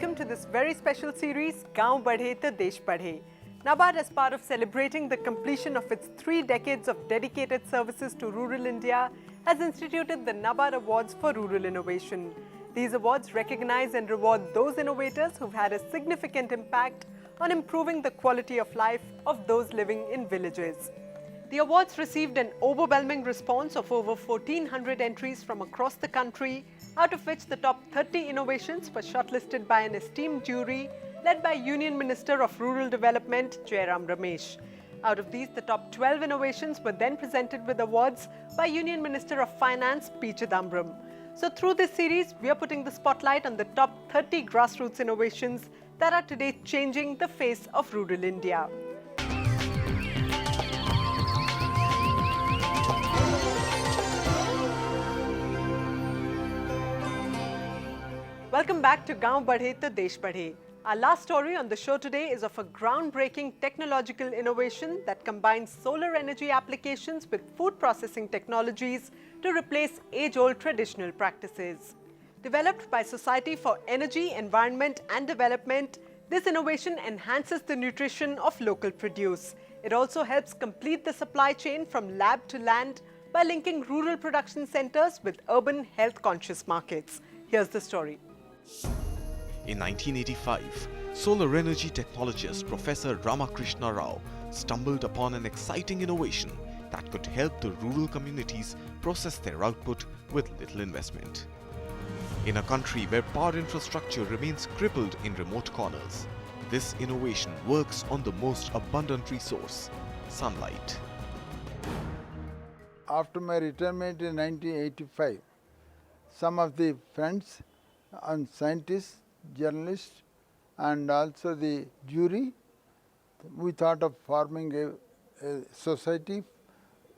welcome to this very special series, Gaon Badhe to Desh Badhe. NABARD, as part of celebrating the completion of its 3 decades of dedicated services to rural India, has instituted the NABARD Awards for Rural Innovation. These awards recognize and reward those innovators who've had a significant impact on improving the quality of life of those living in villages. The awards received an overwhelming response of over 1,400 entries from across the country, out of which the top 30 innovations were shortlisted by an esteemed jury led by Union Minister of Rural Development, Jairam Ramesh. Out of these, the top 12 innovations were then presented with awards by Union Minister of Finance, P. Chidambaram. So through this series, we are putting the spotlight on the top 30 grassroots innovations that are today changing the face of rural India. Welcome back to Gaon Badhe to Desh Badhe. Our last story on the show today is of a groundbreaking technological innovation that combines solar energy applications with food processing technologies to replace age-old traditional practices. Developed by Society for Energy, Environment and Development, this innovation enhances the nutrition of local produce. It also helps complete the supply chain from lab to land by linking rural production centers with urban health-conscious markets. Here's the story. In 1985, solar energy technologist Professor Ramakrishna Rao stumbled upon an exciting innovation that could help the rural communities process their output with little investment. In a country where power infrastructure remains crippled in remote corners, this innovation works on the most abundant resource, sunlight. After my retirement in 1985, some of the friends and scientists, journalists, and also the jury, we thought of forming a society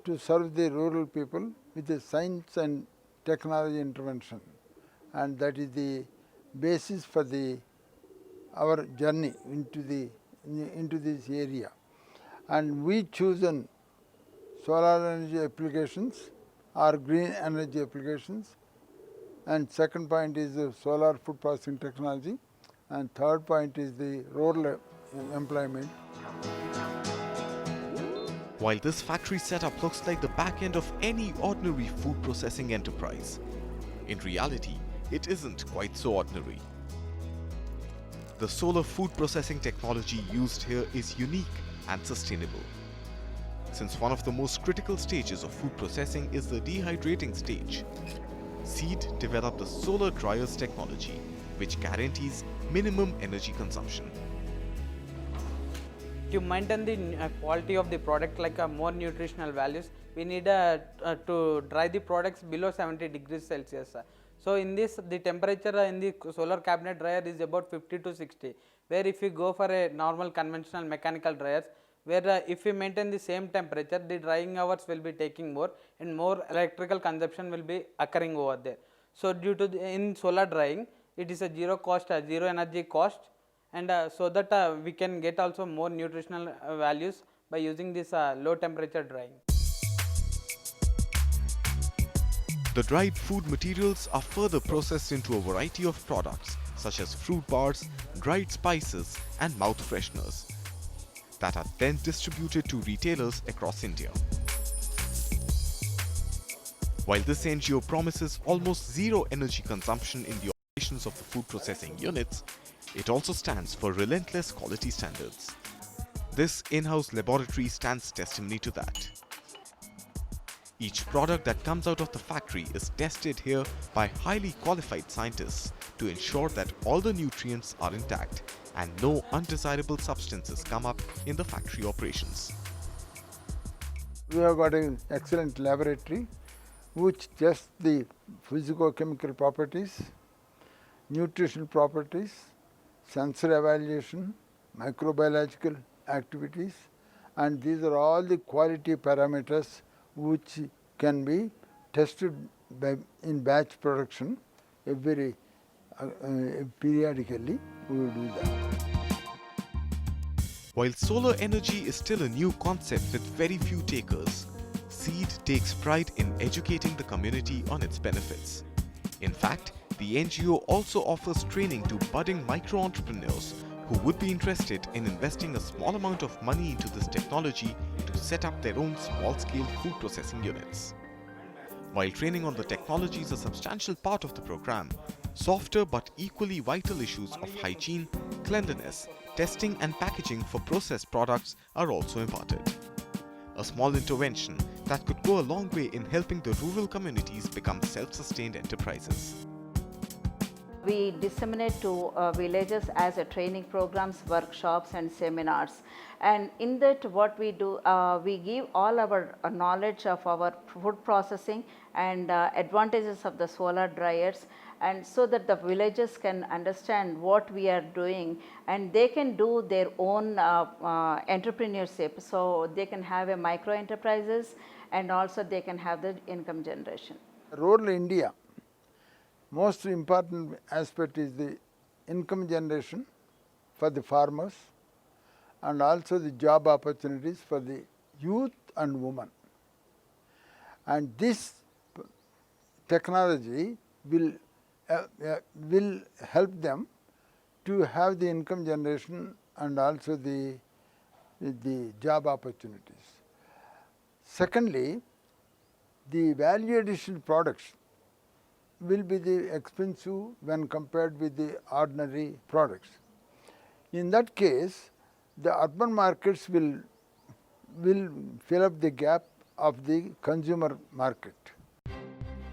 to serve the rural people with the science and technology intervention. And that is the basis for our journey into this area. And we chosen solar energy applications or green energy applications. And second point is the solar food processing technology. And third point is the rural employment. While this factory setup looks like the back end of any ordinary food processing enterprise, in reality, it isn't quite so ordinary. The solar food processing technology used here is unique and sustainable. Since one of the most critical stages of food processing is the dehydrating stage, Seed developed the solar dryers technology, which guarantees minimum energy consumption. To maintain the quality of the product, like more nutritional values, we need to dry the products below 70 degrees Celsius. So in this, the temperature in the solar cabinet dryer is about 50 to 60, where if you go for a normal conventional mechanical dryers, where if we maintain the same temperature, the drying hours will be taking more and more electrical consumption will be occurring over there. So due to in solar drying, it is a zero cost, zero energy cost, and so that we can get also more nutritional values by using this low temperature drying. The dried food materials are further processed into a variety of products such as fruit bars, dried spices and mouth fresheners that are then distributed to retailers across India. While this NGO promises almost zero energy consumption in the operations of the food processing units, it also stands for relentless quality standards. This in-house laboratory stands testimony to that. Each product that comes out of the factory is tested here by highly qualified scientists to ensure that all the nutrients are intact and no undesirable substances come up in the factory operations. We have got an excellent laboratory which tests the physico-chemical properties, nutritional properties, sensor evaluation, microbiological activities, and these are all the quality parameters which can be tested in batch production periodically. We will do that. While solar energy is still a new concept with very few takers, Seed takes pride in educating the community on its benefits. In fact, the NGO also offers training to budding micro-entrepreneurs who would be interested in investing a small amount of money into this technology to set up their own small-scale food processing units. While training on the technology is a substantial part of the program, softer but equally vital issues of hygiene, cleanliness, testing and packaging for processed products are also imparted. A small intervention that could go a long way in helping the rural communities become self-sustained enterprises. We disseminate to villages as a training programs, workshops and seminars. And in that what we do, we give all our knowledge of our food processing and advantages of the solar dryers, and so that the villages can understand what we are doing and they can do their own entrepreneurship. So they can have a micro enterprises and also they can have the income generation. Rural India, most important aspect is the income generation for the farmers and also the job opportunities for the youth and women. And this technology will help them to have the income generation and also the job opportunities. Secondly, the value addition products will be the expensive when compared with the ordinary products. In that case, the urban markets will fill up the gap of the consumer market.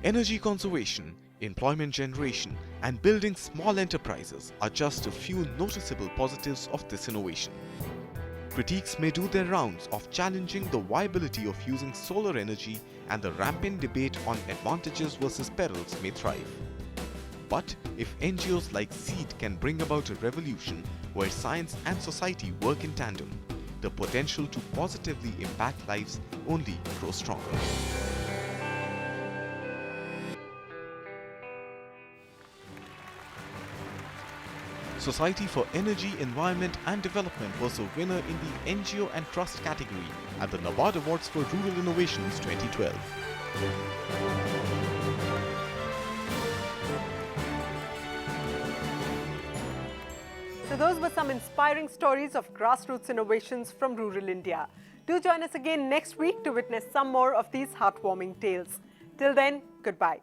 Energy conservation, employment generation, and building small enterprises are just a few noticeable positives of this innovation. Critiques may do their rounds of challenging the viability of using solar energy, and the rampant debate on advantages versus perils may thrive. But if NGOs like SEED can bring about a revolution where science and society work in tandem, the potential to positively impact lives only grows stronger. Society for Energy, Environment and Development was a winner in the NGO and Trust category at the NABARD Awards for Rural Innovations 2012. So those were some inspiring stories of grassroots innovations from rural India. Do join us again next week to witness some more of these heartwarming tales. Till then, goodbye.